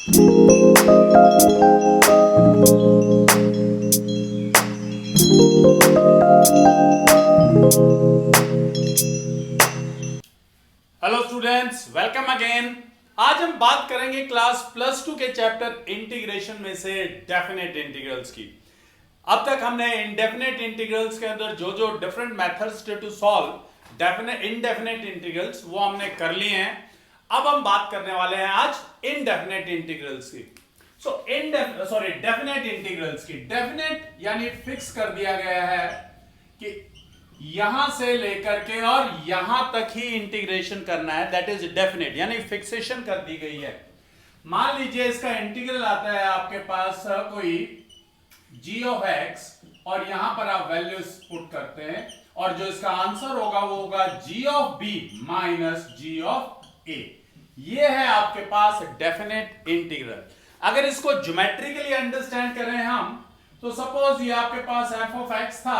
Hello students, welcome again. आज हम बात करेंगे क्लास प्लस टू के चैप्टर इंटीग्रेशन में से डेफिनेट इंटीग्रल्स की। अब तक हमने इनडेफिनेट इंटीग्रल्स के अंदर जो जो different methods to solve definite indefinite integrals वो हमने कर लिए हैं। अब हम बात करने वाले हैं आज इनडेफिनेट इंटीग्रल्स की। डेफिनेट इंटीग्रल्स की। डेफिनेट यानी फिक्स कर दिया गया है कि यहां से लेकर के और यहां तक ही इंटीग्रेशन करना है, दैट इज डेफिनेट यानी फिक्सेशन कर दी गई है। मान लीजिए इसका इंटीग्रल आता है आपके पास कोई g ऑफ x और यहां पर आप वैल्यूज पुट करते हैं और जो इसका आंसर होगा वो होगा g of b minus g of a। ये है आपके पास डेफिनेट इंटीग्रल। अगर इसको ज्योमेट्रिकली अंडरस्टैंड करें हम तो सपोज ये आपके पास f ऑफ x था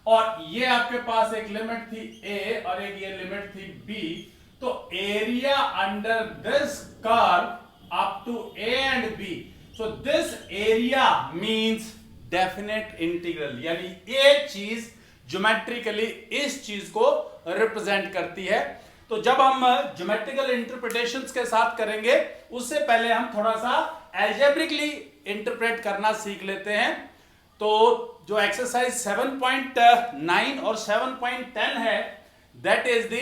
और ये आपके पास एक लिमिट थी a और एक ये लिमिट थी b, तो area under this curve up to a and b, so this area means definite integral, यानी ये चीज ज्योमेट्रिकली इस चीज को रिप्रेजेंट करती है। तो जब हम ज्योमेट्रिकल इंटरप्रिटेशंस के साथ करेंगे उससे पहले हम थोड़ा सा एल्जेब्रिकली इंटरप्रेट करना सीख लेते हैं। तो जो एक्सरसाइज 7.9 और 7.10 है that is the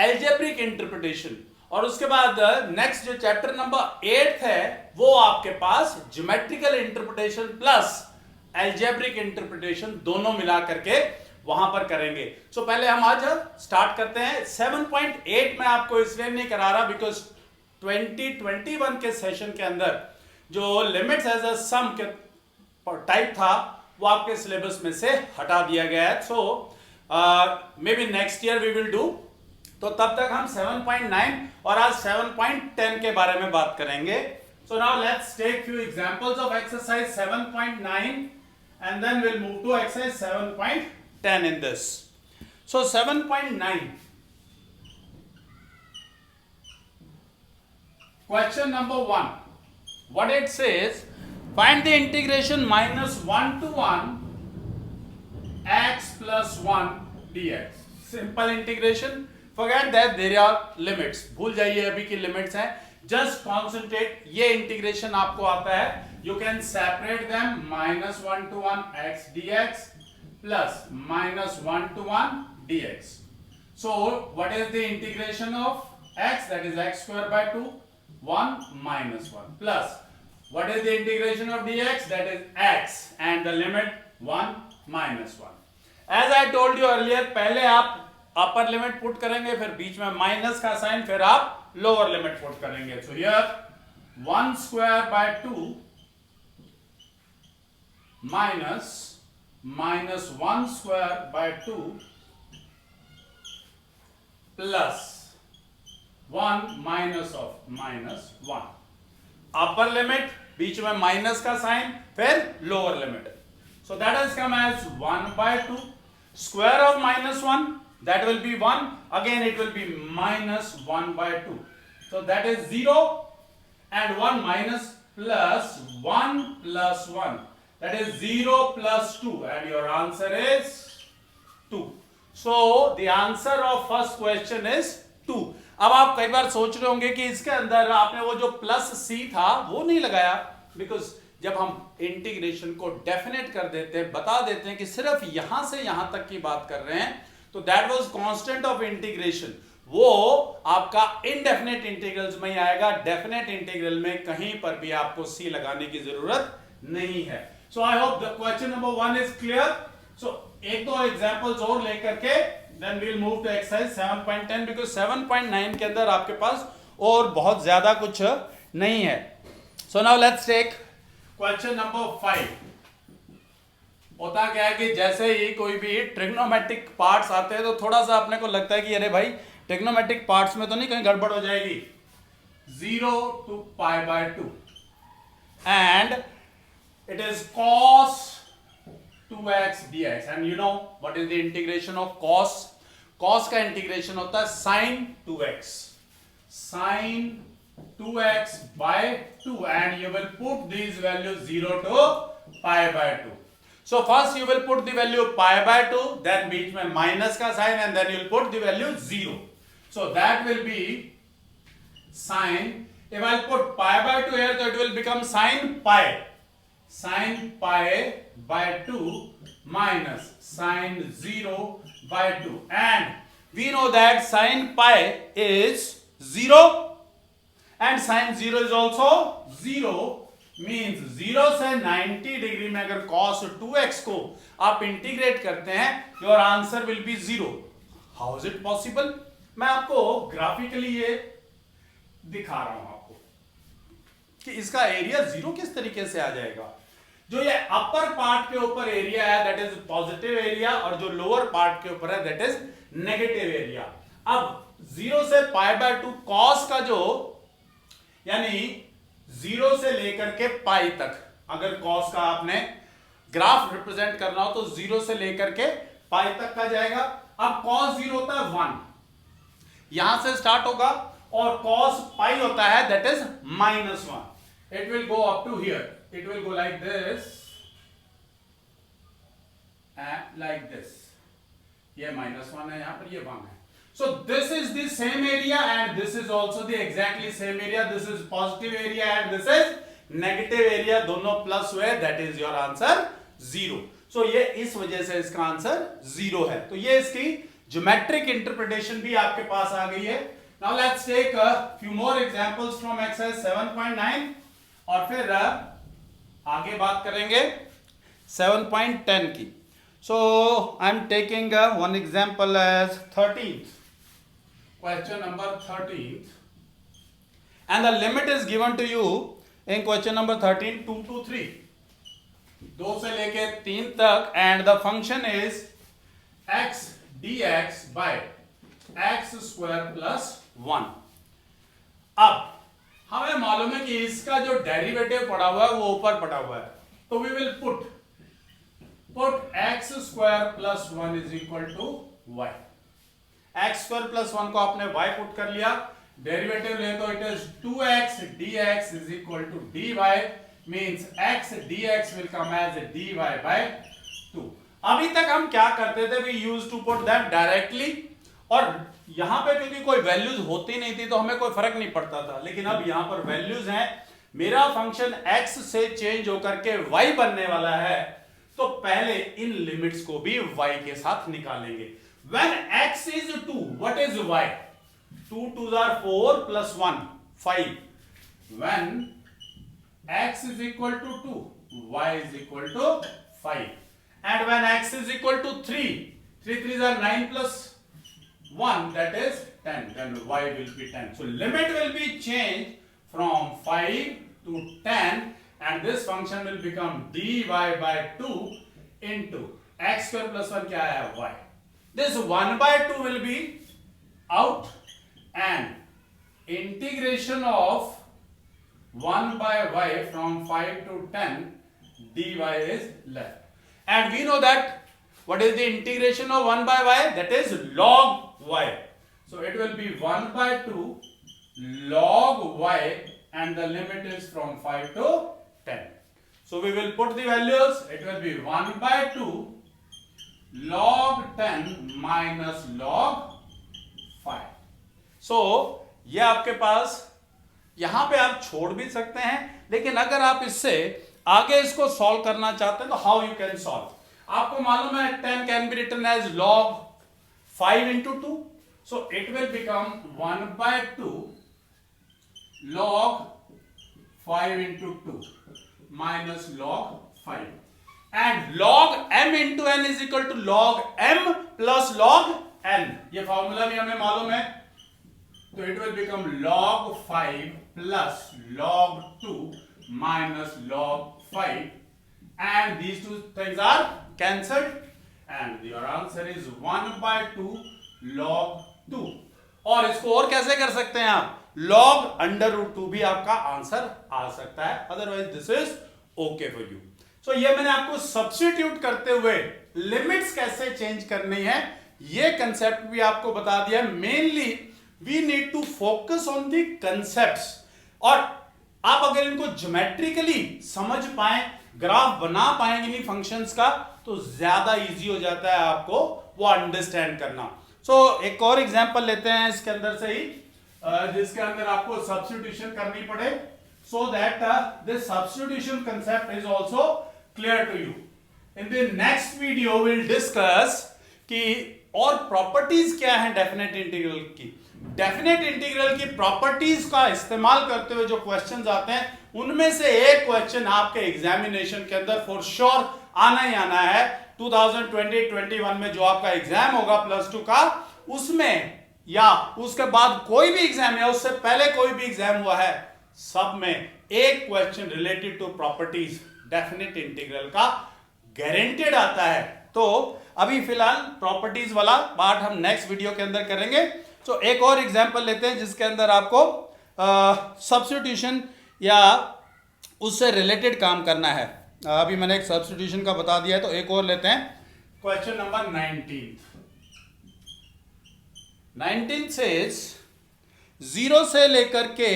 algebraic interpretation, और उसके बाद नेक्स्ट जो चैप्टर नंबर 8 है वो आपके पास geometrical interpretation plus algebraic interpretation दोनों मिला करके वहां पर करेंगे। सो पहले हम आज स्टार्ट करते हैं। 7.8 में आपको इसलिए नहीं करा रहा बिकॉज 2021 के सेशन के अंदर जो लिमिट्स एज अ सम के टाइप था वो आपके सिलेबस में से हटा दिया गया है। So maybe next year we will do. तो तब तक हम 7.9 और आज 7.10 के बारे में बात करेंगे। So now let's take few examples of exercise 7.9 and then we'll move to exercise 7.10 in this. So 7.9 question number 1, what it says, find the integration minus 1 to 1 x plus 1 dx. Simple integration, forget that there are limits, भूल जाइए अभी की limits हैं, just concentrate। ये integration आपको आता है, you can separate them, minus 1 to 1 x dx plus minus 1 to 1 dx. So what is the integration of x? That is x square by 2, 1 minus 1 plus what is the integration of dx? That is x and the limit 1 minus 1. As I told you earlier, पहले आप upper limit put करेंगे, फिर बीच में minus का sign, फिर आप lower limit put करेंगे। So here 1 square by 2 minus 1 square by 2 plus 1 minus of minus 1। Upper limit, बीच में माइनस का साइन, फिर lower limit. So that has come as 1 by 2 square of minus 1, that will be 1, again it will be minus 1 by 2, so that is 0 and 1 minus plus 1 plus 1, that is 0 plus 2 and your answer is 2. So the answer of first question is 2. अब आप कई बार सोच रहे होंगे कि इसके अंदर आपने वो जो प्लस सी था वो नहीं लगाया, बिकॉज जब हम इंटीग्रेशन को डेफिनेट कर देते हैं, बता देते हैं कि सिर्फ यहां से यहां तक की बात कर रहे हैं, तो that was constant of integration, वो आपका इनडेफिनेट इंटीग्रल्स में ही आएगा। डेफिनेट इंटीग्रल में कहीं पर भी आपको सी लगाने की जरूरत नहीं है। So I hope the question number 1 is clear. So एक दो एग्जांपल्स और लेकर के then we'll move to exercise 7.10 because 7.9 के अंदर आपके पास और बहुत ज्यादा कुछ नहीं है। So now let's take question number 5। होता क्या है कि जैसे ही कोई भी ट्रिग्नोमेट्रिक पार्ट्स आते हैं तो थोड़ा सा अपने को लगता है कि अरे भाई ट्रिग्नोमेट्रिक पार्ट्स में तो नहीं कहीं गड़बड़ हो जाएगी। 0 to pi by 2 and it is cos 2x dx and you know what is the integration of cos? Cos का इंटीग्रेशन होता है sin 2x, sin 2x by 2 and you will put these values 0 to pi by 2. So first you will put the value pi by 2, then बीच में minus का sign and then you will put the value 0. So that will be sin, if I put pi by 2 here, so it will become sin pi by 2 minus sin 0 by 2, and we know that sin pi is 0 and sin 0 is also 0, means 0 से 90 degree में अगर cos 2x को आप integrate करते हैं, your answer will be 0. How is it possible? मैं आपको graphically ये दिखा रहा हूं आपको कि इसका एरिया 0 किस तरीके से आ जाएगा. जो ये अपर पार्ट के ऊपर एरिया है दैट इज पॉजिटिव एरिया, और जो लोअर पार्ट के ऊपर है दैट इज नेगेटिव एरिया. अब 0 से पाई बाय 2 कॉस का जो, यानी 0 से लेकर के पाई तक अगर कॉस का आपने ग्राफ रिप्रेजेंट करना हो तो 0 से लेकर के पाई तक का जाएगा. अब कॉस 0 होता है 1, यहां से स्टार्ट होगा, और कॉस पाई होता है that is -1. It will go up to here. It will go like this and like this. ये -1 है, यहां पर ये 1 है. So this is the same area and this is also the exactly same area. This is positive area and this is negative area. दोनों plus हुए, that is your answer 0. So ये इस वजह से इसका आंसर 0 है. तो ये इसकी ज्योमेट्रिक इंटरप्रिटेशन भी आपके पास आ गई है. Now let's take a few more examples from exercise 7.9 और फिर आगे बात करेंगे 7.10 की. So I am taking one example as 13th. Question number 13th. And the limit is given to you in question number 13, 2 to 3. 2 से लेके 3 तक, and the function is x dx by x square plus 1. अब हमें मालूम है कि इसका जो डेरिवेटिव पड़ा हुआ है वो ऊपर पड़ा हुआ है, तो we will put x square plus 1 is equal to y. x square plus 1 को आपने y पुट कर लिया, डेरिवेटिव ले तो it is 2x dx is equal to dy, means x dx will come as dy by 2. अभी तक हम क्या करते थे, we used to put that directly, और यहां पे क्योंकि कोई वैल्यूज होती नहीं थी तो हमें कोई फर्क नहीं पड़ता था. लेकिन अब यहां पर वैल्यूज हैं, मेरा फंक्शन x से चेंज होकर के y बनने वाला है, तो पहले इन लिमिट्स को भी y के साथ निकालेंगे. When x is 2, what is y? 2 2s are 4 plus 1 5. When x is equal to 2, y is equal to 5. And when x is equal to 3, 3 3s are 9 plus 1, that is 10, then y will be 10. So limit will be changed from 5 to 10 and this function will become dy by 2 into x square plus 1 क्या है, y. This 1 by 2 will be out and integration of 1 by y from 5 to 10 dy is left. And we know that what is the integration of 1 by y? That is log y. So it will be 1 by 2 log y and the limit is from 5 to 10. So we will put the values. It will be 1 by 2 log 10 minus log 5. So ये आपके पास, यहां पे आप छोड़ भी सकते हैं, लेकिन अगर आप इससे आगे इसको सॉल्व करना चाहते हैं तो हाउ यू कैन सॉल्व. आपको मालूम है 10 can be written as log 5 into 2. So it will become 1 by 2 log 5 into 2 minus log 5. And log m into n is equal to log m plus log n. ये formula भी हमें मालूम है, तो it will become log 5 plus log 2 minus log 5. And these two things are cancelled and your answer is 1 by 2 log 2. और इसको और कैसे कर सकते हैं आप, log under root 2 भी आपका आंसर आ सकता है, otherwise this is okay for you. So ये मैंने आपको सब्स्टिट्यूट करते हुए लिमिट्स कैसे चेंज करनी है ये कंसेप्ट भी आपको बता दिया. Mainly we need to focus on the concepts. और आप अगर इनको ज्योमेट्रिकली समझ पाए, ग्राफ बना पाएंगे नहीं फंक्शंस का, तो ज्यादा इजी हो जाता है आपको वो अंडरस्टैंड करना। एक और एग्जांपल लेते हैं इसके अंदर से ही, जिसके अंदर आपको सब्स्टिट्यूशन करनी पड़े, so that this substitution concept is also clear to you. In the next video will discuss कि और प्रॉपर्टीज क्या है डेफिनेट इंटीग्रल की। डेफिनेट इंटीग्रल की प्रॉपर्टीज का इस्तेमाल करते हुए जो क्वेश्चंस आते हैं, उनमें से एक क्वेश्चन आपके एग्जामिनेशन के अंदर फॉर श्योर आना ही आना है। 2020-21 में जो आपका एग्जाम होगा +2 का, उसमें या उसके बाद कोई भी एग्जाम या उससे पहले कोई भी एग्जाम हुआ है, सब में एक question related to properties definite integral का गारंटेड आता है। तो अभी फिलहाल प्रॉपर्टीज वाला पार्ट हम नेक्स्ट वीडियो के अंदर करेंगे। एक और एग्जांपल लेते हैं जिसके अंदर आपको सब्स्टिट्यूशन या उससे रिलेटेड काम करना है। अभी मैंने एक सब्स्टिट्यूशन का बता दिया है, तो एक और लेते हैं। क्वेश्चन नंबर 19 सेज 0 से लेकर के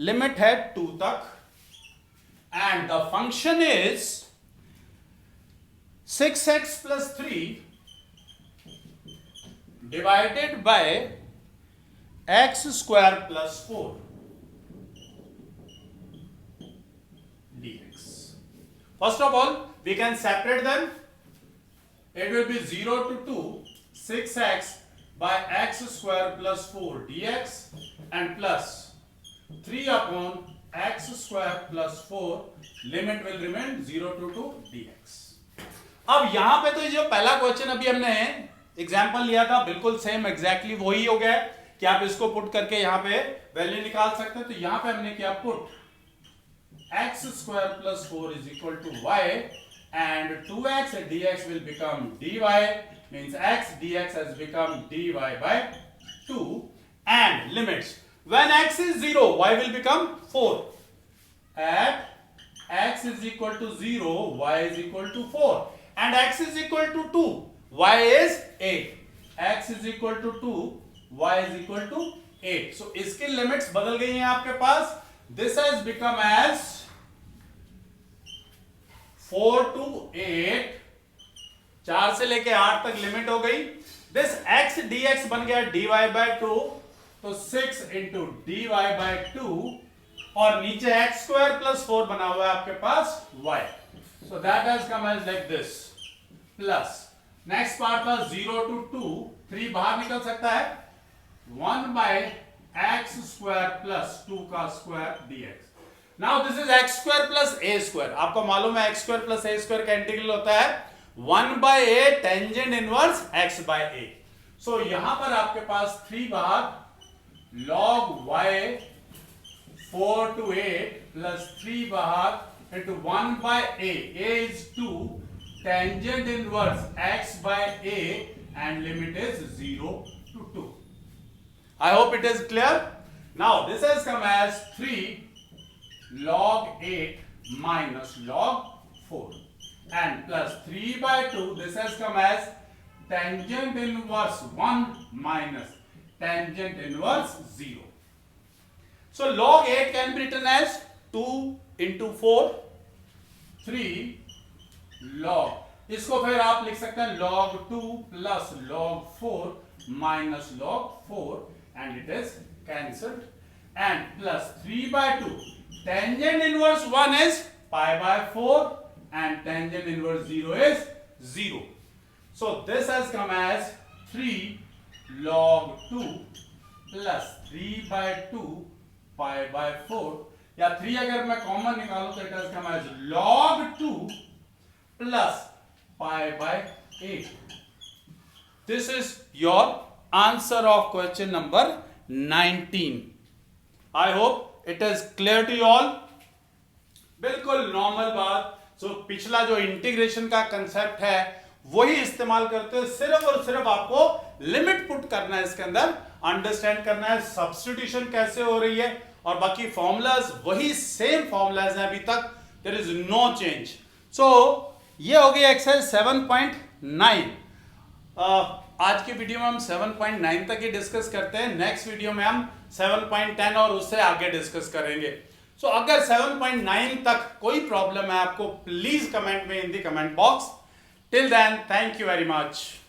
लिमिट है 2 तक and the function is 6x plus 3 divided by x square plus 4 dx. First of all, we can separate them. It will be 0 to 2, 6x by x square plus 4 dx and plus 3 upon x square plus 4, limit will remain 0 to 2 dx. अब यहां पे तो जो पहला question अभी हमने example लिया था, बिल्कुल सेम एग्जैक्टली वही हो गया कि आप इसको पुट करके यहां पे वैल्यू निकाल सकते हैं। तो यहां पे हमने क्या put x square plus 4 is equal to y and 2x dx will become dy, means x dx has become dy by 2 and limits when x is 0 y will become 4 at x is equal to 0 y is equal to 4 and x is equal to 2 y is 8, x is equal to 2 y is equal to 8. So इसकी limits बदल गई हैं आपके पास. This has become as 4 to 8, 4 से लेके 8 तक limit हो गई. This x dx बन गया dy by 2, तो 6 into dy by 2 और नीचे x square plus 4 बना हुआ है आपके पास y. So that has come as like this. Plus next part was 0 to 2, 3 बाहर निकल सकता है, 1 by x square plus 2 का square dx. Now this is x square plus a square. आपको मालूम है x square plus a square का integral होता है 1 by a tangent inverse x by a. So यहां पर आपके पास 3 बाहर log y 4 to 8 plus 3 बाहर into 1 by a is 2 tangent inverse x by a and limit is 0 to 2. I hope it is clear. Now this has come as 3 log 8 minus log 4 and plus 3 by 2. This has come as tangent inverse 1 minus tangent inverse 0. So log 8 can be written as 2 into 4, 3 log, इसको फिर आप लिख सकते हैं log 2 plus log 4 minus log 4 and it is cancelled and plus 3 by 2. Tangent inverse 1 is pi by 4 and tangent inverse 0 is 0. So this has come as 3 log 2 plus 3 by 2 pi by 4, या 3 अगर मैं common निकालूं तो it has come as log 2 plus pi by 8. This is your answer of question number 19. I hope it is clear to you all. बिल्कुल normal बात. पिछला जो integration का कंसेप्ट है वही इस्तेमाल करते हैं, सिर्फ और सिर्फ आपको लिमिट पुट करना है, इसके अंदर अंडरस्टैंड करना है सब्स्टिट्यूशन कैसे हो रही है, और बाकी फॉर्मूलाज वही सेम फॉर्मूलाज हैं अभी तक, देयर इज नो चेंज. सो ये हो गई एक्सरसाइज 7.9. आज की वीडियो में हम 7.9 तक ही डिस्कस करते हैं. नेक्स्ट वीडियो में हम 7.10 और उससे आगे डिस्कस करेंगे। सो अगर 7.9 तक कोई प्रॉब्लम है आपको, प्लीज कमेंट में in the comment box. Till then, thank you very much.